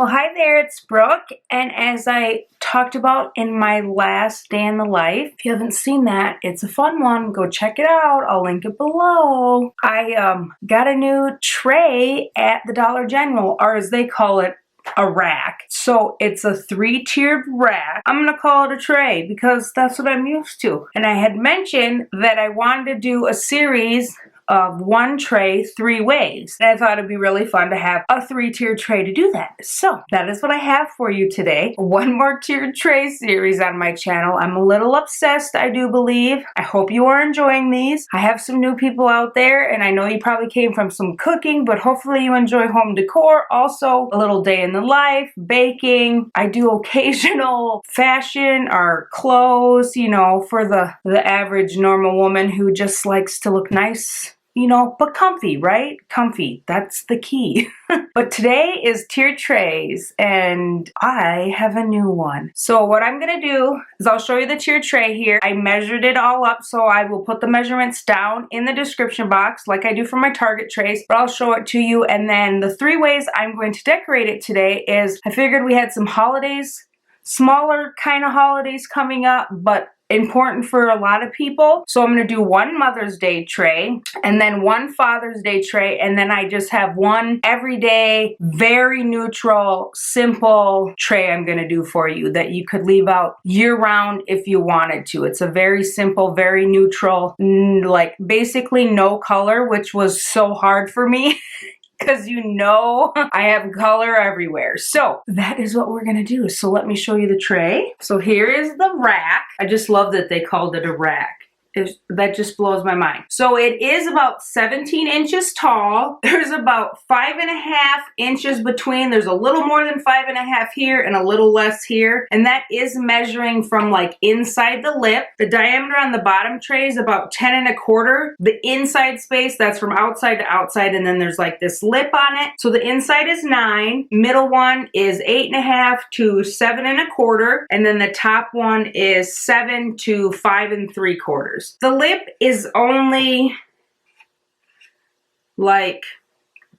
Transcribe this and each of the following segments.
Well, hi there, it's Brooke, and as I talked about in my last day in the life, if you haven't seen that, it's a fun one. Go check it out. I'll link it below. I got a new tray at the Dollar General, or as they call it, a rack. So it's a 3-tiered rack. I'm gonna call it a tray because that's what I'm used to. And I had mentioned that I wanted to do a series of 1 tray 3 ways. And I thought it'd be really fun to have a 3-tiered tray to do that. So that is what I have for you today. 1 more tiered tray series on my channel. I'm a little obsessed, I do believe. I hope you are enjoying these. I have some new people out there, and I know you probably came from some cooking, but hopefully you enjoy home decor. Also, a little day in the life, baking. I do occasional fashion or clothes, you know, for the average normal woman who just likes to look nice. You know, but comfy, right? Comfy, that's the key. But today is tiered trays, and I have a new one. So what I'm gonna do is I'll show you the tiered tray here. I measured it all up, so I will put the measurements down in the description box like I do for my Target trays, but I'll show it to you. And then the 3 ways I'm going to decorate it today is I figured we had some holidays, smaller kind of holidays coming up, but important for a lot of people. So I'm going to do 1 Mother's Day tray and then 1 Father's Day tray, and then I just have 1 everyday, very neutral, simple tray I'm going to do for you that you could leave out year-round if you wanted to. It's a very simple, very neutral, like basically no color, which was so hard for me. Because you know I have color everywhere. So that is what we're gonna do. So let me show you the tray. So here is the rack. I just love that they called it a rack. That just blows my mind. So it is about 17 inches tall. There's about 5.5 inches between. There's a little more than 5.5 here and a little less here. And that is measuring from like inside the lip. The diameter on the bottom tray is about 10.25. The inside space, that's from outside to outside. And then there's like this lip on it. So the inside is 9. Middle one is 8.5 to 7.25. And then the top one is 7 to 5.75. The lip is only like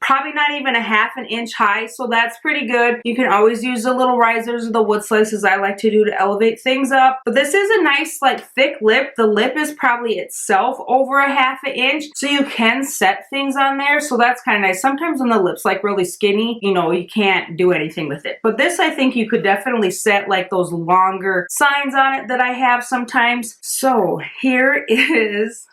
probably not even 1/2 inch high, so that's pretty good. You can always use the little risers or the wood slices I like to do to elevate things up. But this is a nice like thick lip. The lip is probably itself over 1/2 inch, so you can set things on there. So that's kind of nice. Sometimes when the lip's like really skinny, you know, you can't do anything with it. But this I think you could definitely set like those longer signs on it that I have sometimes. So here is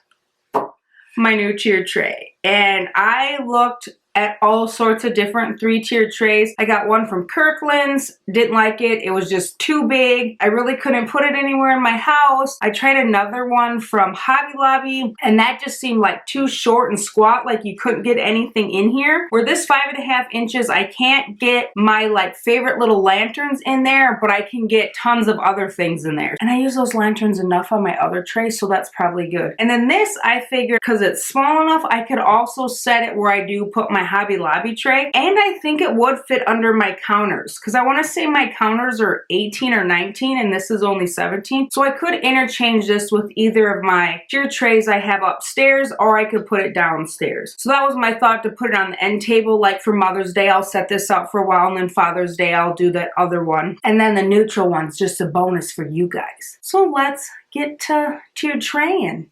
my new tiered tray. And I looked at all sorts of different 3-tiered trays. I got one from Kirkland's, didn't like it. It was just too big. I really couldn't put it anywhere in my house. I tried another one from Hobby Lobby, and that just seemed like too short and squat, like you couldn't get anything in here. Where this 5.5 inches, I can't get my like favorite little lanterns in there, but I can get tons of other things in there. And I use those lanterns enough on my other tray, so that's probably good. And then this, I figured, because it's small enough, I could also set it where I do put my Hobby Lobby tray, and I think it would fit under my counters because I want to say my counters are 18 or 19 and this is only 17, so I could interchange this with either of my tiered trays I have upstairs, or I could put it downstairs. So that was my thought, to put it on the end table. Like for Mother's Day I'll set this out for a while, and then Father's Day I'll do that other one, and then the neutral one's just a bonus for you guys. So let's get to tiered traying.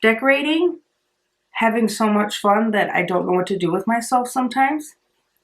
Decorating, having so much fun that I don't know what to do with myself sometimes.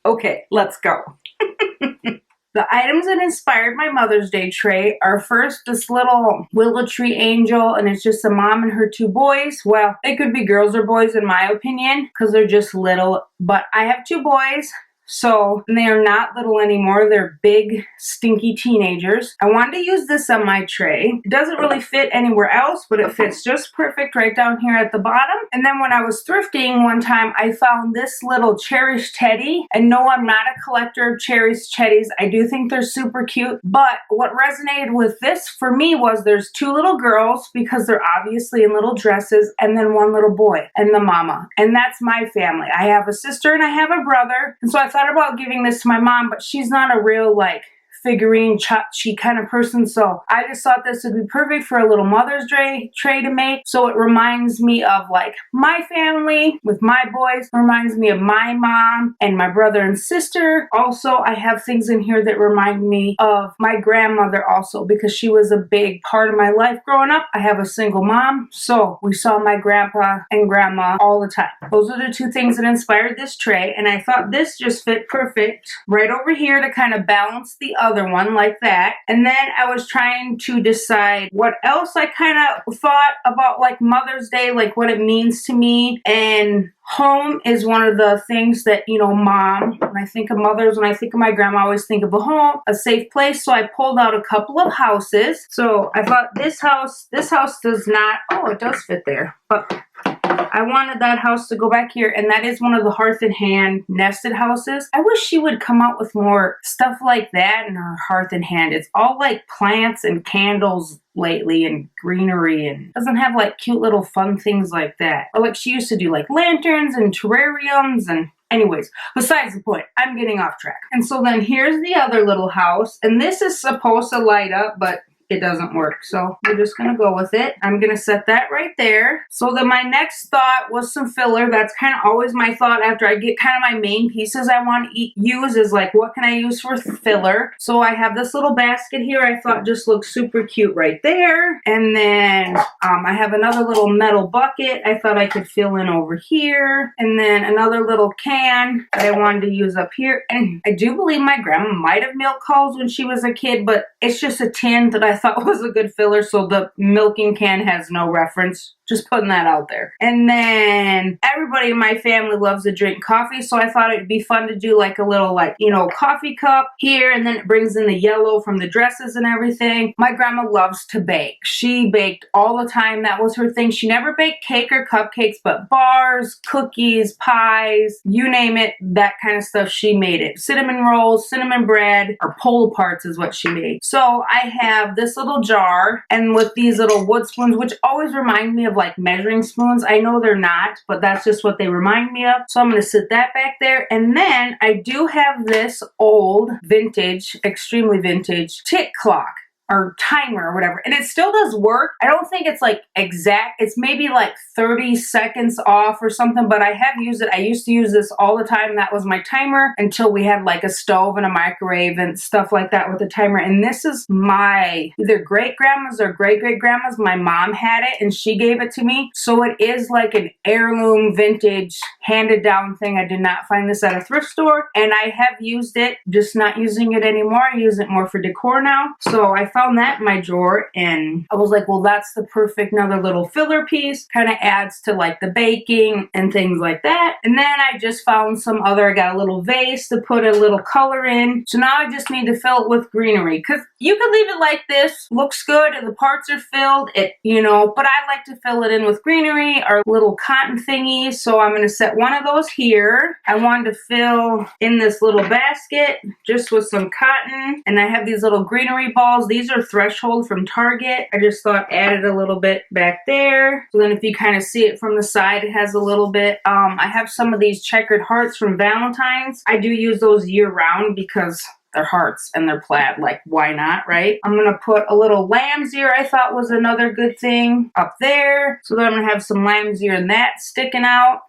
Okay, let's go. The items that inspired my Mother's Day tray are first this little willow tree angel, and it's just a mom and her 2 boys. Well, they could be girls or boys in my opinion because they're just little, but I have 2 boys. So they are not little anymore. They're big, stinky teenagers. I wanted to use this on my tray. It doesn't really fit anywhere else, but it fits just perfect right down here at the bottom. And then when I was thrifting one time, I found this little cherished teddy. And no, I'm not a collector of cherished teddies. I do think they're super cute. But what resonated with this for me was there's 2 little girls, because they're obviously in little dresses, and then 1 little boy and the mama. And that's my family. I have a sister and I have a brother. And so I thought about giving this to my mom, but she's not a real like figurine tchotchke kind of person. So I just thought this would be perfect for a little Mother's Day tray to make. So it reminds me of like my family with my boys. It reminds me of my mom and my brother and sister. Also, I have things in here that remind me of my grandmother also, because she was a big part of my life growing up. I have a single mom, so we saw my grandpa and grandma all the time. Those are the two things that inspired this tray, and I thought this just fit perfect right over here to kind of balance the other one like that. And then I was trying to decide what else I kind of thought about like Mother's Day, like what it means to me. And home is one of the things that, you know, mom, when I think of mothers, when I think of my grandma, I always think of a home, a safe place. So I pulled out a couple of houses. So I thought this house does not, oh, it does fit there, but I wanted that house to go back here, and that is one of the Hearth and Hand nested houses. I wish she would come out with more stuff like that in her Hearth and Hand. It's all like plants and candles lately and greenery, and doesn't have like cute little fun things like that. Or like she used to do like lanterns and terrariums and anyways, besides the point, I'm getting off track. And so then here's the other little house, and this is supposed to light up, but it doesn't work, so we're just gonna go with it. I'm gonna set that right there. So then my next thought was some filler. That's kind of always my thought after I get kind of my main pieces I want to use is like, what can I use for filler? So I have this little basket here I thought just looks super cute right there. And then I have another little metal bucket I thought I could fill in over here. And then another little can that I wanted to use up here. And I do believe my grandma might have milked cows when she was a kid, but it's just a tin that I thought was a good filler, so the milking can has no reference. Just putting that out there. And then everybody in my family loves to drink coffee, so I thought it'd be fun to do like a little like, you know, coffee cup here, and then it brings in the yellow from the dresses and everything. My grandma loves to bake. She baked all the time. That was her thing. She never baked cake or cupcakes, but bars, cookies, pies, you name it, that kind of stuff, she made it. Cinnamon rolls, cinnamon bread, or pull aparts is what she made. So I have this little jar, and with these little wood spoons, which always remind me of like measuring spoons. I know they're not, but that's just what they remind me of. So I'm going to sit that back there. And then I do have this old vintage, extremely vintage tick clock or timer or whatever, and it still does work. I don't think it's like exact, it's maybe like 30 seconds off or something, but I have used it. I used to use this all the time. That was my timer until we had like a stove and a microwave and stuff like that with the timer. And this is my either great grandma's or great great grandma's. My mom had it and she gave it to me, so it is like an heirloom vintage handed down thing. I did not find this at a thrift store, and I have used it, just not using it anymore. I use it more for decor now. So I found that in my drawer, and I was like, well, that's the perfect another little filler piece. Kind of adds to like the baking and things like that. And then I just found some other, I got a little vase to put a little color in. So now I just need to fill it with greenery, because you can leave it like this, looks good, and the parts are filled, it, you know, but I like to fill it in with greenery or little cotton thingies. So I'm going to set one of those here. I wanted to fill in this little basket just with some cotton, and I have these little greenery balls. These are Threshold from Target. I just thought added a little bit back there. So then if you kind of see it from the side, it has a little bit. I have some of these checkered hearts from Valentine's. I do use those year round because they're hearts and they're plaid. Like, why not, right? I'm going to put a little lamb's ear I thought was another good thing up there. So then I'm going to have some lamb's ear and that sticking out.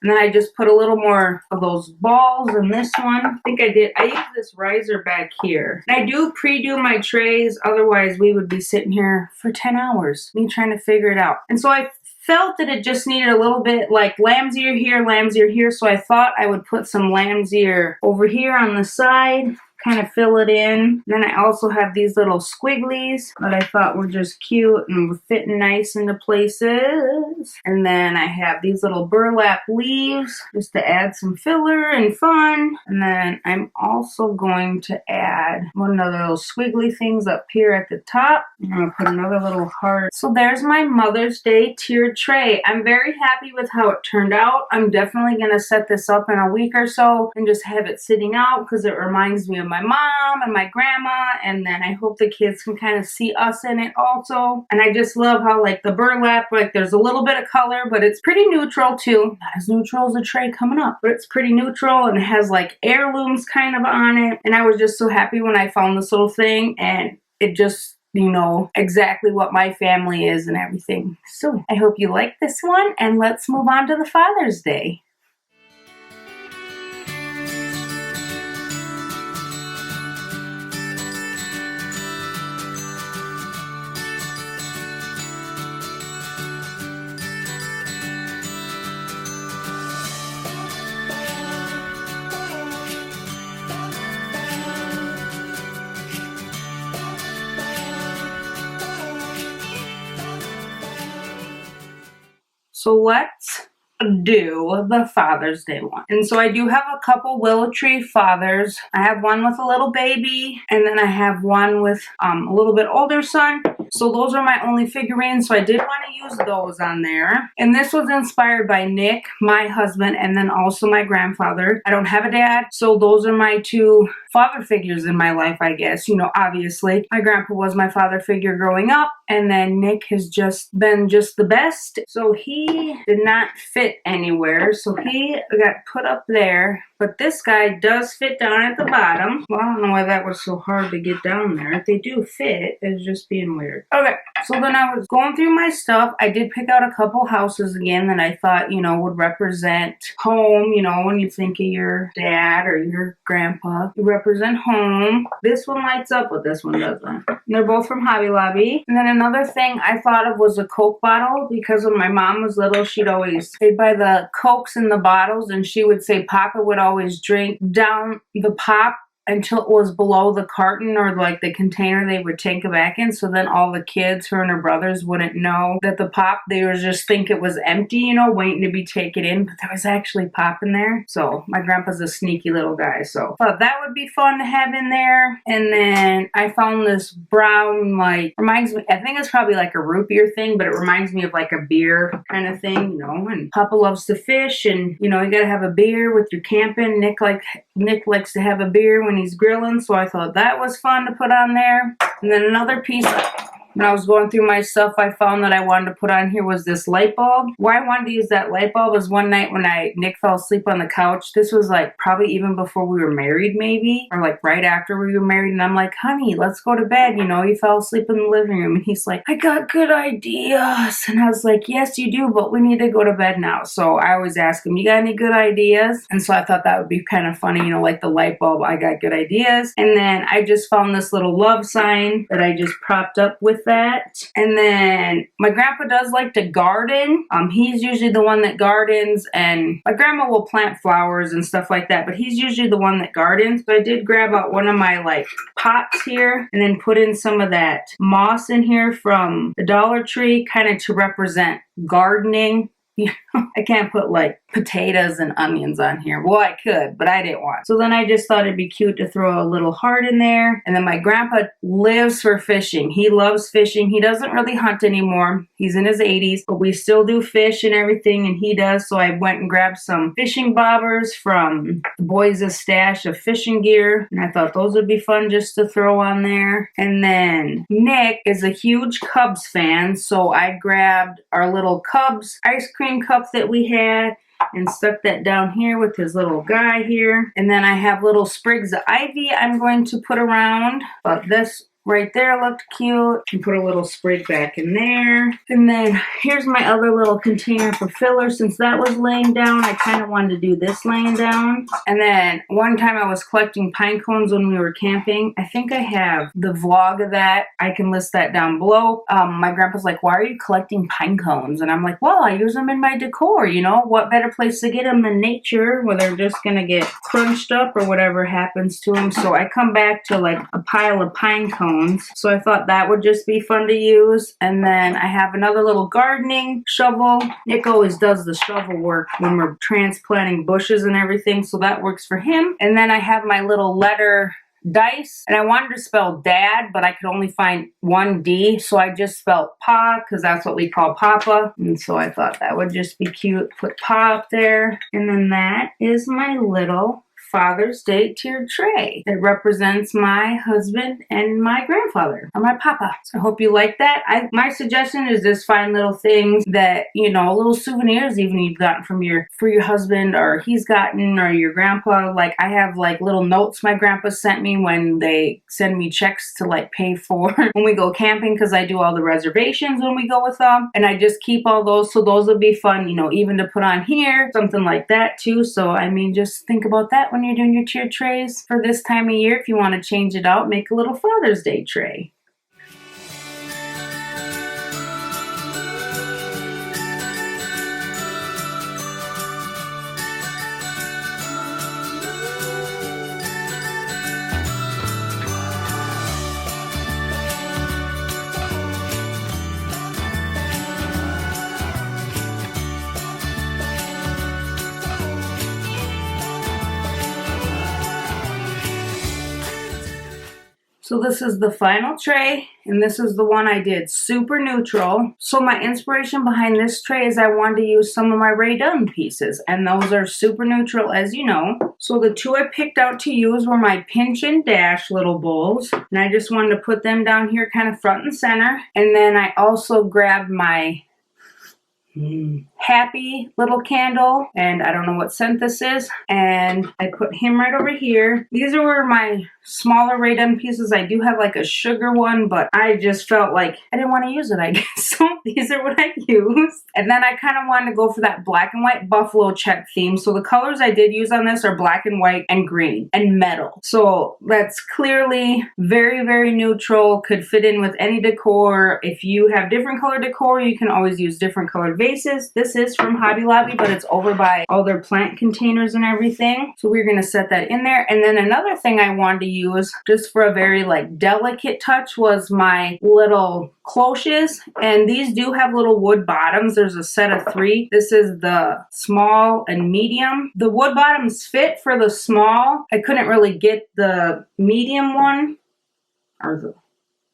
And then I just put a little more of those balls in this one. I think I did. I used this riser back here. And I do pre-do my trays. Otherwise, we would be sitting here for 10 hours. Me trying to figure it out. And so I felt that it just needed a little bit like lamb's ear here, lamb's ear here. So I thought I would put some lamb's ear over here on the side. Kind of fill it in. Then I also have these little squigglies that I thought were just cute and were fitting nice into places. And then I have these little burlap leaves just to add some filler and fun. And then I'm also going to add one of those squiggly things up here at the top. I'm going to put another little heart. So there's my Mother's Day tiered tray. I'm very happy with how it turned out. I'm definitely going to set this up in a week or so and just have it sitting out because it reminds me of my mom and my grandma, and then I hope the kids can kind of see us in it also. And I just love how like the burlap, like there's a little bit of color, but it's pretty neutral too. Not as neutral as a tray coming up, but it's pretty neutral, and it has like heirlooms kind of on it. And I was just so happy when I found this little thing, and it just, you know, exactly what my family is and everything. So I hope you like this one, and let's move on to the Father's Day. So let's do the Father's Day one. And so I do have a couple willow tree fathers. I have one with a little baby, and then I have one with a little bit older son. So those are my only figurines, so I did want to use those on there. And this was inspired by Nick, my husband, and then also my grandfather. I don't have a dad, so those are my two father figures in my life, I guess. You know, obviously, my grandpa was my father figure growing up, and then Nick has just been just the best. So he did not fit anywhere, so he got put up there. But this guy does fit down at the bottom. Well, I don't know why that was so hard to get down there. They do fit. It's just being weird. Okay, so then I was going through my stuff. I did pick out a couple houses again that I thought, you know, would represent home. You know, when you think of your dad or your grandpa, you represent home. This one lights up, but this one doesn't. And they're both from Hobby Lobby. And then another thing I thought of was a Coke bottle, because when my mom was little, they'd buy the Cokes in the bottles, and she would say Papa would always drink down the pop until it was below the carton or like the container they would take it back in. So then all the kids, her and her brothers, wouldn't know that the pop, they would just think it was empty, you know, waiting to be taken in, but there was actually pop in there. So my grandpa's a sneaky little guy, so I thought that would be fun to have in there. And then I found this brown, like, reminds me, I think it's probably like a root beer thing, but it reminds me of like a beer kind of thing, you know. And Papa loves to fish, and you know, you gotta have a beer with your camping. Nick likes to have a beer when he's grilling, so I thought that was fun to put on there. And then another piece, when I was going through my stuff, I found that I wanted to put on here was this light bulb. Why I wanted to use that light bulb was one night when Nick fell asleep on the couch. This was like probably even before we were married, maybe, or like right after we were married. And I'm like, honey, let's go to bed. You know, he fell asleep in the living room, and he's like, I got good ideas. And I was like, yes, you do, but we need to go to bed now. So I always ask him, you got any good ideas? And so I thought that would be kind of funny, you know, like the light bulb, I got good ideas. And then I just found this little love sign that I just propped up with that. And then my grandpa does like to garden. He's usually the one that gardens, and my grandma will plant flowers and stuff like that, but he's usually the one that gardens. So I did grab out one of my like pots here and then put in some of that moss in here from the Dollar Tree, kind of to represent gardening. You know, I can't put like potatoes and onions on here. Well, I could, but I didn't want. So then I just thought it'd be cute to throw a little heart in there. And then my grandpa lives for fishing. He loves fishing. He doesn't really hunt anymore. He's in his 80s, but we still do fish and everything, and he does. So I went and grabbed some fishing bobbers from the boys' stash of fishing gear, and I thought those would be fun just to throw on there. And then Nick is a huge Cubs fan, so I grabbed our little Cubs ice cream cup that we had and stuck that down here with his little guy here. And then I have little sprigs of ivy I'm going to put around, but this right there looked cute. And put a little sprig back in there. And then here's my other little container for filler. Since that was laying down, I kind of wanted to do this laying down. And then one time I was collecting pine cones when we were camping. I think I have the vlog of that. I can list that down below. My grandpa's like, why are you collecting pine cones? And I'm like, well, I use them in my decor, you know? What better place to get them than nature, where they're just gonna get crunched up or whatever happens to them. So I come back to like a pile of pine cones. So I thought that would just be fun to use. And then I have another little gardening shovel. Nick always does the shovel work when we're transplanting bushes and everything, so that works for him. And then I have my little letter dice, and I wanted to spell dad, but I could only find one D, so I just spelled Pa, because that's what we call Papa. And so I thought that would just be cute. Put Pa up there. And then that is my little Father's Day tiered tray that represents my husband and my grandfather, or my papa. So I hope you like that. My suggestion is just find little things that, you know, little souvenirs even you've gotten from your husband, or he's gotten, or your grandpa. Like I have like little notes my grandpa sent me when they send me checks to like pay for when we go camping, because I do all the reservations when we go with them, and I just keep all those. So those will be fun, you know, even to put on here, something like that too. So I mean, just think about that when you're doing your tiered trays for this time of year. If you want to change it out, make a little Father's Day tray. So this is the final tray, and this is the one I did super neutral. So my inspiration behind this tray is I wanted to use some of my Rae Dunn pieces, and those are super neutral, as you know. So the two I picked out to use were my Pinch and Dash little bowls, and I just wanted to put them down here kind of front and center. And then I also grabbed my Happy little candle, and I don't know what scent this is, and I put him right over here. These are my smaller Rae Dunn pieces. I do have like a sugar one, but I just felt like I didn't want to use it, I guess. So these are what I used. And then I kind of wanted to go for that black and white buffalo check theme. So the colors I did use on this are black and white and green and metal. So that's clearly very, very neutral. Could fit in with any decor. If you have different color decor, you can always use different colored vases. This is from Hobby Lobby, but it's over by all their plant containers and everything. So we're going to set that in there. And then another thing I wanted to use just for a very like delicate touch was my little cloches, and these do have little wood bottoms. There's a set of 3. This is the small and medium. The wood bottoms fit for the small. I couldn't really get the medium one, or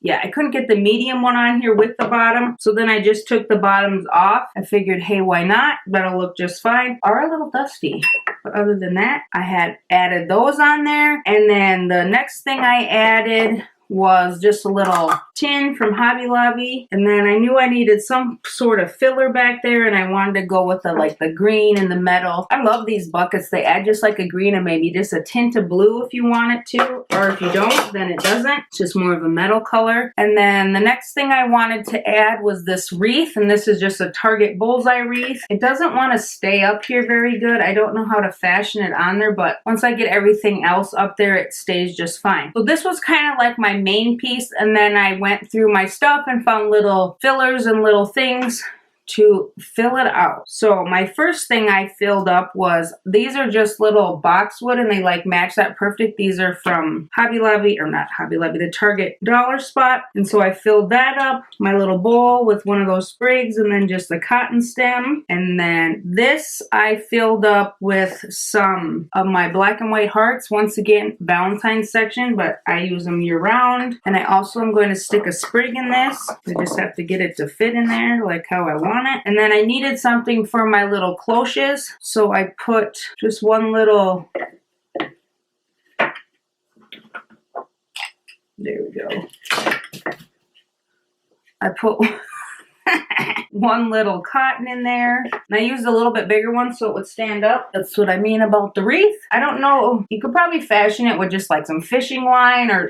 I couldn't get the medium one on here with the bottom. So then I just took the bottoms off. I figured, hey, why not? That'll look just fine. Are a little dusty. But other than that, I had added those on there. And then the next thing I added was just a little tin from Hobby Lobby, and then I knew I needed some sort of filler back there, and I wanted to go with the green and the metal. I love these buckets. They add just like a green and maybe just a tint of blue if you want it to, or if you don't, then it doesn't. It's just more of a metal color. And then the next thing I wanted to add was this wreath, and this is just a Target bullseye wreath. It doesn't want to stay up here very good. I don't know how to fashion it on there, but once I get everything else up there, it stays just fine. So this was kind of like my main piece, and then I went through my stuff and found little fillers and little things to fill it out. So my first thing I filled up was, these are just little boxwood, and they like match that perfect. These are from Hobby Lobby, or not Hobby Lobby, the Target dollar spot. And so I filled that up, my little bowl with one of those sprigs, and then just the cotton stem. And then this I filled up with some of my black and white hearts. Once again, Valentine's section, but I use them year round. And I also am going to stick a sprig in this. I just have to get it to fit in there like how I want it. And then I needed something for my little cloches, so I put just one little, there we go. I put one little cotton in there, and I used a little bit bigger one so it would stand up. That's what I mean about the wreath. I don't know, you could probably fashion it with just like some fishing line, or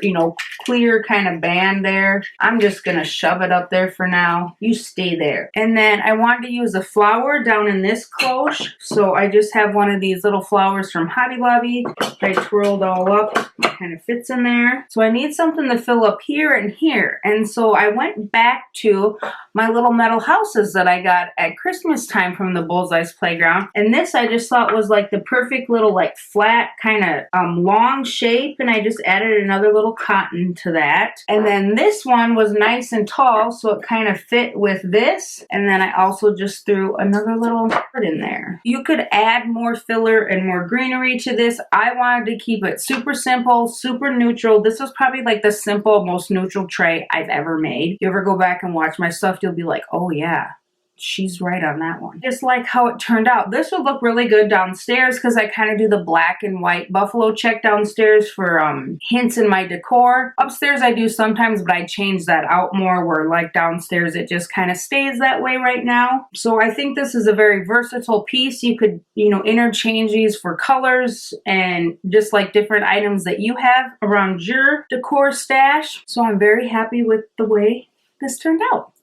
clear kind of band there. I'm just gonna shove it up there for now. You stay there. And then I wanted to use a flower down in this cloche, so I just have one of these little flowers from Hobby Lobby. I twirled all up, it kind of fits in there. So I need something to fill up here and here, and so I went back to my little metal houses that I got at Christmas time from the Bullseye's Playground. And this I just thought was like the perfect little like flat kind of long shape, and I just added another little cotton to that. And then this one was nice and tall, so it kind of fit with this. And then I also just threw another little heart in there. You could add more filler and more greenery to this. I wanted to keep it super simple, super neutral. This was probably like the simple, most neutral tray I've ever made. You ever go back and watch my stuff, you'll be like, oh yeah, she's right on that one. Just like how it turned out. This would look really good downstairs because I kind of do the black and white buffalo check downstairs for hints in my decor. Upstairs I do sometimes, but I change that out more where like downstairs it just kind of stays that way right now. So I think this is a very versatile piece. You could, you know, interchange these for colors and just like different items that you have around your decor stash. So I'm very happy with the way this turned out.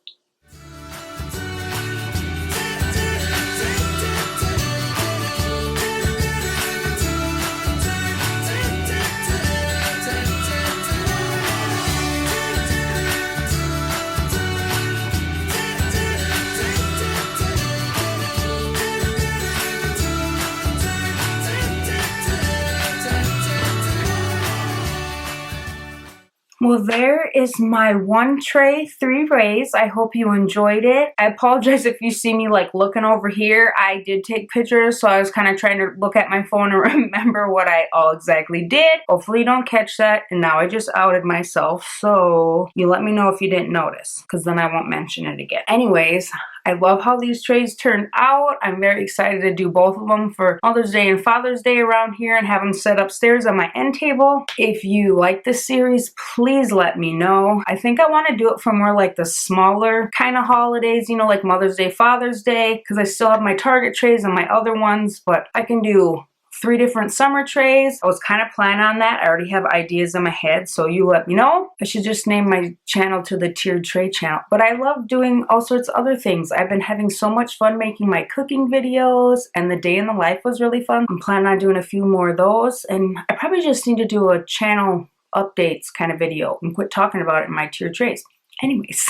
Well, there is my 1 tray, 3 rays. I hope you enjoyed it. I apologize if you see me like looking over here. I did take pictures, so I was kind of trying to look at my phone and remember what I all exactly did. Hopefully you don't catch that. And now I just outed myself, so you let me know if you didn't notice, because then I won't mention it again. Anyways, I love how these trays turned out. I'm very excited to do both of them for Mother's Day and Father's Day around here and have them set upstairs on my end table. If you like this series, please let me know. I think I want to do it for more like the smaller kind of holidays, you know, like Mother's Day, Father's Day, because I still have my Target trays and my other ones, but I can do 3 different summer trays. I was kind of planning on that. I already have ideas in my head, so you let me know. I should just name my channel to the tiered tray channel. But I love doing all sorts of other things. I've been having so much fun making my cooking videos, and the day in the life was really fun. I'm planning on doing a few more of those, and I probably just need to do a channel updates kind of video and quit talking about it in my tiered trays. Anyways.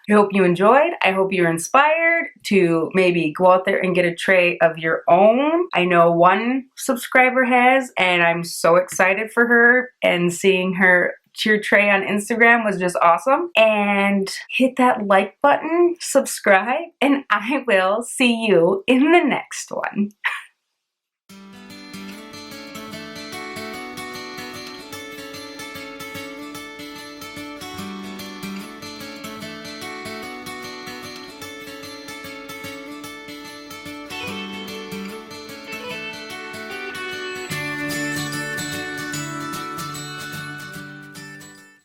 I hope you enjoyed. I hope you're inspired to maybe go out there and get a tray of your own. I know one subscriber has, and I'm so excited for her, and seeing her tiered tray on Instagram was just awesome. And hit that like button, subscribe, and I will see you in the next one.